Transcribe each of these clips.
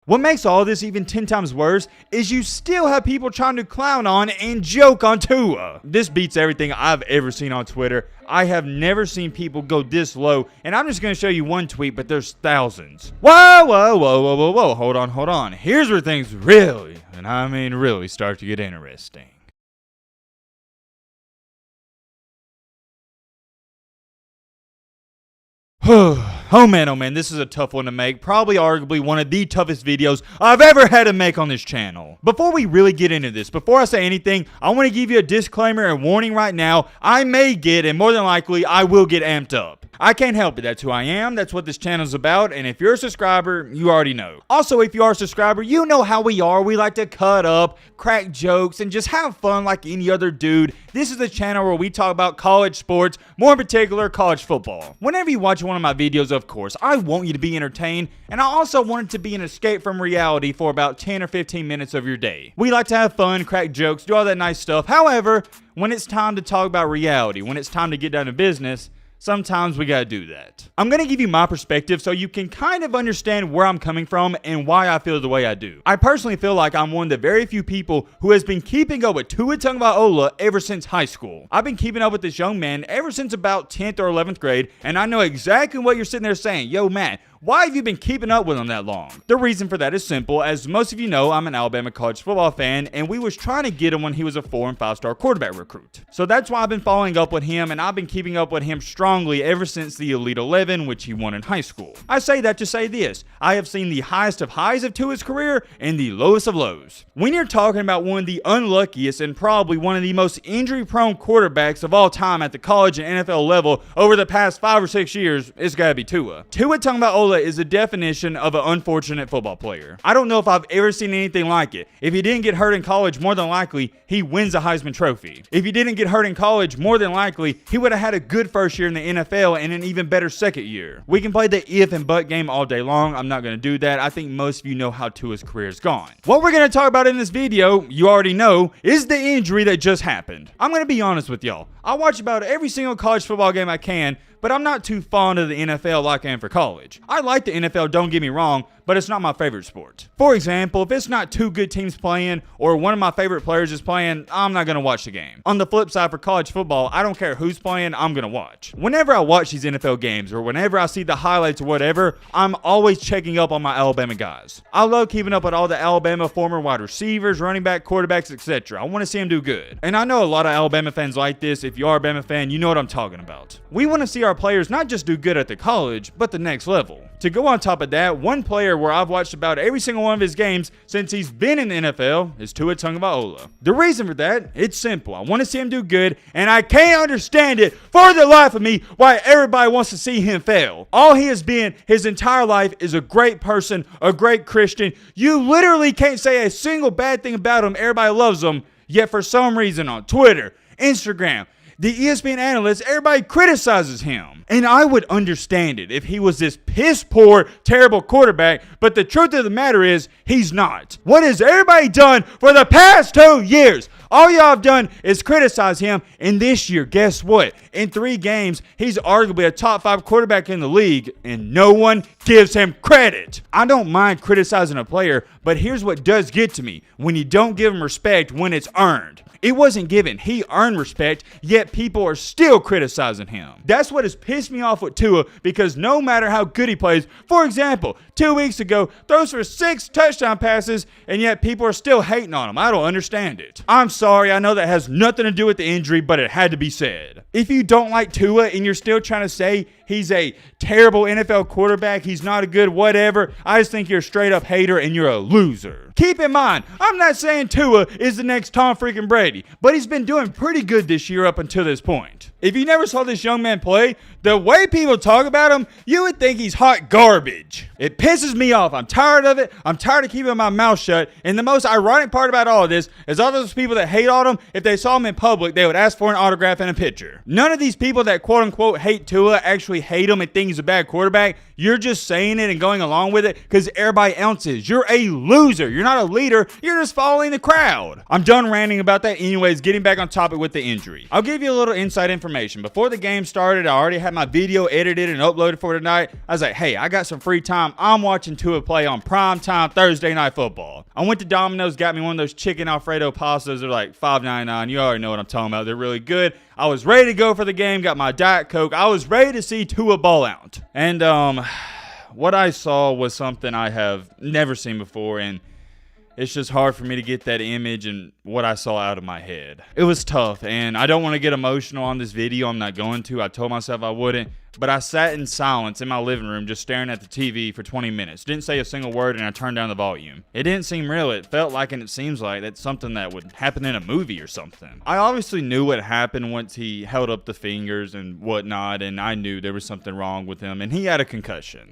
What makes all this even 10 times worse is you still have people trying to clown on and joke on Tua. This beats everything I've ever seen on Twitter. I have never seen people go this low, and I'm just going to show you one tweet, but there's thousands. Whoa. Hold on. Here's where things really, and I mean really, start to get interesting. Oh man, this is a tough one to make. Probably arguably one of the toughest videos I've ever had to make on this channel. Before we really get into this, before I say anything, I want to give you a disclaimer and warning right now. I may get, and more than likely, I will get amped up. I can't help it. That's who I am. That's what this channel is about. And if you're a subscriber, you already know. Also, if you are a subscriber, you know how we are. We like to cut up, crack jokes, and just have fun like any other dude. This is a channel where we talk about college sports, more in particular, college football. Whenever you watch one of my videos, of course, I want you to be entertained, and I also want it to be an escape from reality for about 10 or 15 minutes of your day. We like to have fun, crack jokes, do all that nice stuff. However, when it's time to talk about reality, when it's time to get down to business, sometimes we gotta do that. I'm gonna give you my perspective so you can kind of understand where I'm coming from and why I feel the way I do. I personally feel like I'm one of the very few people who has been keeping up with Tua Tagovailoa ever since high school. I've been keeping up with this young man ever since about 10th or 11th grade, and I know exactly what you're sitting there saying. Yo, man, why have you been keeping up with him that long? The reason for that is simple. As most of you know, I'm an Alabama college football fan, and we was trying to get him when he was a 4- and 5-star quarterback recruit. So that's why I've been following up with him, and I've been keeping up with him strongly ever since the Elite 11, which he won in high school. I say that to say this. I have seen the highest of highs of Tua's career and the lowest of lows. When you're talking about one of the unluckiest and probably one of the most injury-prone quarterbacks of all time at the college and NFL level over the past 5 or 6 years, it's gotta be Tua. Tua Tagovailoa is the definition of an unfortunate football player. I don't know if I've ever seen anything like it. If he didn't get hurt in college, more than likely, he wins a Heisman Trophy. If he didn't get hurt in college, more than likely, he would have had a good first year in the NFL and an even better second year. We can play the if and but game all day long. I'm not going to do that. I think most of you know how Tua's career is gone. What we're going to talk about in this video, you already know, is the injury that just happened. I'm going to be honest with y'all. I watch about every single college football game I can, but I'm not too fond of the NFL like I am for college. I like the NFL, don't get me wrong, but it's not my favorite sport. For example, if it's not two good teams playing or one of my favorite players is playing, I'm not going to watch the game. On the flip side, for college football, I don't care who's playing, I'm going to watch. Whenever I watch these NFL games or whenever I see the highlights or whatever, I'm always checking up on my Alabama guys. I love keeping up with all the Alabama former wide receivers, running back, quarterbacks, etc. I want to see them do good. And I know a lot of Alabama fans like this. If you are a Alabama fan, you know what I'm talking about. We want to see our players not just do good at the college, but the next level. To go on top of that, one player where I've watched about every single one of his games since he's been in the NFL is Tua Tagovailoa. The reason for that, it's simple. I want to see him do good, and I can't understand it for the life of me why everybody wants to see him fail. All he has been his entire life is a great person, a great Christian. You literally can't say a single bad thing about him. Everybody loves him, yet for some reason on Twitter, Instagram, the ESPN analysts, everybody criticizes him. And I would understand it if he was this piss poor, terrible quarterback, but the truth of the matter is, he's not. What has everybody done for the past 2 years? All y'all have done is criticize him, and this year, guess what? In 3 games, he's arguably a top 5 quarterback in the league, and no one gives him credit. I don't mind criticizing a player, but here's what does get to me. When you don't give him respect when it's earned. It wasn't given. He earned respect, yet people are still criticizing him. That's what has pissed me off with Tua, because no matter how good he plays, for example, 2 weeks ago, throws for 6 touchdown passes, and yet people are still hating on him. I don't understand it. I'm sorry, I know that has nothing to do with the injury, but it had to be said. If you don't like Tua and you're still trying to say he's a terrible NFL quarterback, he's not a good whatever, I just think you're a straight up hater and you're a loser. Keep in mind, I'm not saying Tua is the next Tom freaking Brady, but he's been doing pretty good this year up until this point. If you never saw this young man play, the way people talk about him, you would think he's hot garbage. It pisses me off. I'm tired of it. I'm tired of keeping my mouth shut. And the most ironic part about all of this is all those people that hate on him, if they saw him in public, they would ask for an autograph and a picture. None of these people that quote unquote hate Tua actually hate him and think he's a bad quarterback. You're just saying it and going along with it because everybody else is. You're a loser. You're not a leader, you're just following the crowd. I'm done ranting about that anyways, getting back on topic with the injury. I'll give you a little inside information. Before the game started, I already had my video edited and uploaded for tonight. I was like, hey, I got some free time. I'm watching Tua play on primetime Thursday Night Football. I went to Domino's, got me one of those chicken Alfredo pastas. They're like $5.99. You already know what I'm talking about. They're really good. I was ready to go for the game, got my Diet Coke. I was ready to see Tua ball out. And what I saw was something I have never seen before, and it's just hard for me to get that image and what I saw out of my head. It was tough, and I don't want to get emotional on this video. I'm not going to. I told myself I wouldn't. But I sat in silence in my living room just staring at the TV for 20 minutes. Didn't say a single word, and I turned down the volume. It didn't seem real. It felt like, and it seems like, that's something that would happen in a movie or something. I obviously knew what happened once he held up the fingers and whatnot, and I knew there was something wrong with him, and he had a concussion.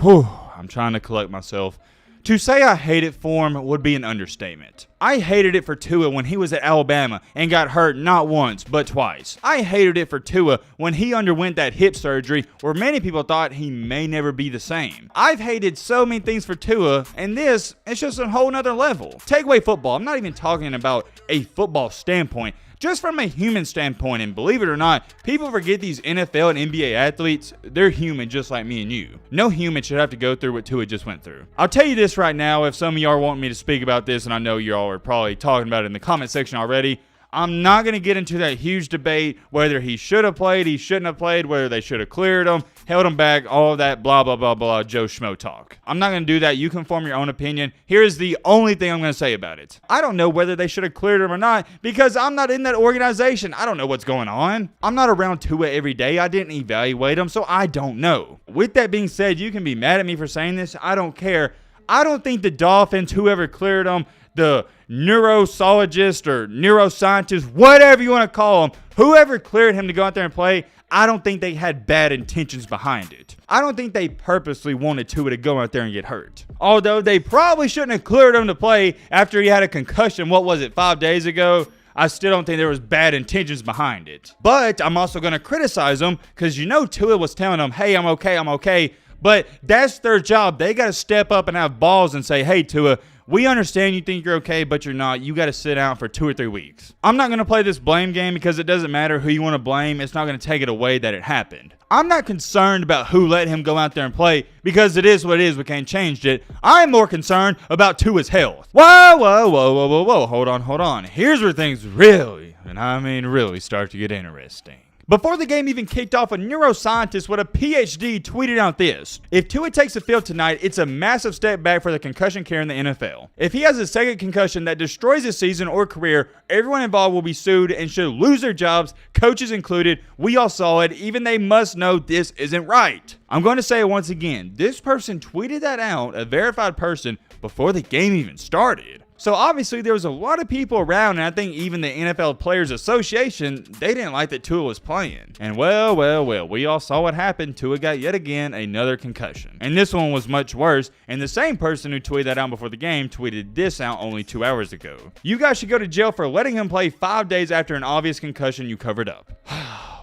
Whew, I'm trying to collect myself. To say I hate it for him would be an understatement. I hated it for Tua when he was at Alabama and got hurt not once, but twice. I hated it for Tua when he underwent that hip surgery where many people thought he may never be the same. I've hated so many things for Tua, and this is just a whole nother level. Take away football. I'm not even talking about a football standpoint. Just from a human standpoint, and believe it or not, people forget these NFL and NBA athletes, they're human just like me and you. No human should have to go through what Tua just went through. I'll tell you this right now, if some of y'all want me to speak about this, and I know y'all are probably talking about it in the comment section already, I'm not going to get into that huge debate whether he should have played, he shouldn't have played, whether they should have cleared him, held him back, all that blah, blah, blah, blah, Joe Schmo talk. I'm not going to do that. You can form your own opinion. Here's the only thing I'm going to say about it. I don't know whether they should have cleared him or not because I'm not in that organization. I don't know what's going on. I'm not around Tua every day. I didn't evaluate him, so I don't know. With that being said, you can be mad at me for saying this. I don't care. I don't think the Dolphins, whoever cleared him, the neurosologist or neuroscientist, whatever you want to call him, whoever cleared him to go out there and play, I don't think they had bad intentions behind it. I don't think they purposely wanted Tua to go out there and get hurt. Although they probably shouldn't have cleared him to play after he had a concussion, 5 days ago? I still don't think there was bad intentions behind it. But I'm also going to criticize them because Tua was telling them, hey, I'm okay. But that's their job. They got to step up and have balls and say, hey, Tua, we understand you think you're okay, but you're not. You got to sit down for 2 or 3 weeks. I'm not going to play this blame game because it doesn't matter who you want to blame. It's not going to take it away that it happened. I'm not concerned about who let him go out there and play because it is what it is. We can't change it. I'm more concerned about Tua's health. Whoa. Hold on. Here's where things really, and I mean really, start to get interesting. Before the game even kicked off, a neuroscientist with a PhD tweeted out this: if Tua takes the field tonight, it's a massive step back for the concussion care in the NFL. If he has a second concussion that destroys his season or career, everyone involved will be sued and should lose their jobs, coaches included. We all saw it. Even they must know this isn't right. I'm going to say it once again. This person tweeted that out, a verified person, before the game even started. So obviously there was a lot of people around, and I think even the NFL Players Association, they didn't like that Tua was playing. And well, we all saw what happened. Tua got yet again another concussion. And this one was much worse, and the same person who tweeted that out before the game tweeted this out only 2 hours ago. You guys should go to jail for letting him play 5 days after an obvious concussion you covered up.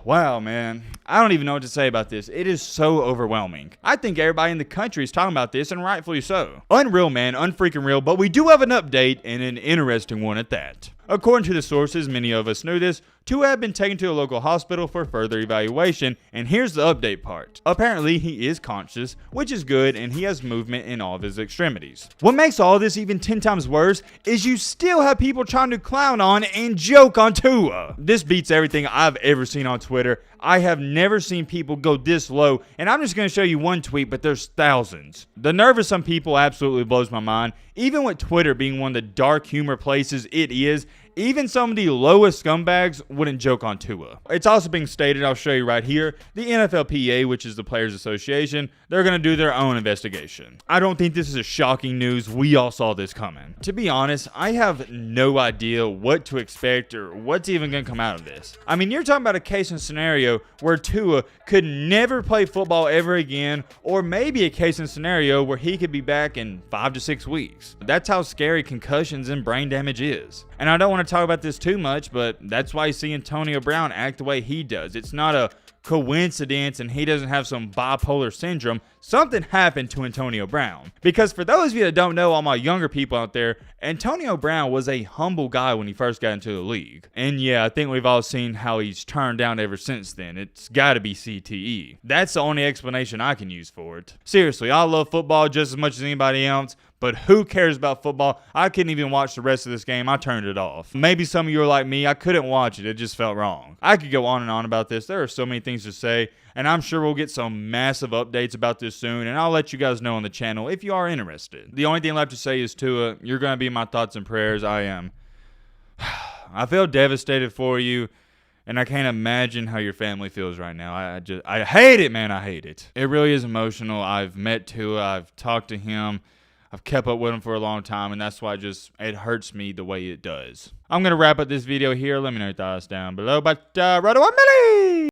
Wow, man. I don't even know what to say about this. It is so overwhelming. I think everybody in the country is talking about this, and rightfully so. Unreal, man. Unfreaking real. But we do have an update, and an interesting one at that. According to the sources, many of us knew this, Tua had been taken to a local hospital for further evaluation, and here's the update part. Apparently, he is conscious, which is good, and he has movement in all of his extremities. What makes all this even 10 times worse is you still have people trying to clown on and joke on Tua. This beats everything I've ever seen on Twitter. I have never seen people go this low, and I'm just going to show you one tweet, but there's thousands. The nerve of some people absolutely blows my mind. Even with Twitter being one of the dark humor places it is, even some of the lowest scumbags wouldn't joke on Tua. It's also being stated, I'll show you right here, the NFLPA, which is the Players Association, they're going to do their own investigation. I don't think this is a shocking news. We all saw this coming. To be honest, I have no idea what to expect or what's even going to come out of this. I mean, you're talking about a case and scenario where Tua could never play football ever again, or maybe a case and scenario where he could be back in 5 to 6 weeks. That's how scary concussions and brain damage is. And I don't want to talk about this too much, but that's why you see Antonio Brown act the way he does. It's not a coincidence and he doesn't have some bipolar syndrome, something happened to Antonio Brown. Because for those of you that don't know, all my younger people out there, Antonio Brown was a humble guy when he first got into the league. And yeah, I think we've all seen how he's turned down ever since then. It's gotta be CTE. That's the only explanation I can use for it. Seriously, I love football just as much as anybody else, but who cares about football? I couldn't even watch the rest of this game. I turned it off. Maybe some of you are like me. I couldn't watch it. It just felt wrong. I could go on and on about this. There are so many things to say, and I'm sure we'll get some massive updates about this soon, and I'll let you guys know on the channel if you are interested. The only thing left to say is, Tua, you're going to be in my thoughts and prayers. I am. I feel devastated for you, and I can't imagine how your family feels right now. I hate it, man. I hate it. It really is emotional. I've met Tua. I've talked to him. I've kept up with him for a long time, and that's why it hurts me the way it does. I'm going to wrap up this video here. Let me know your thoughts down below. But right away, Millie!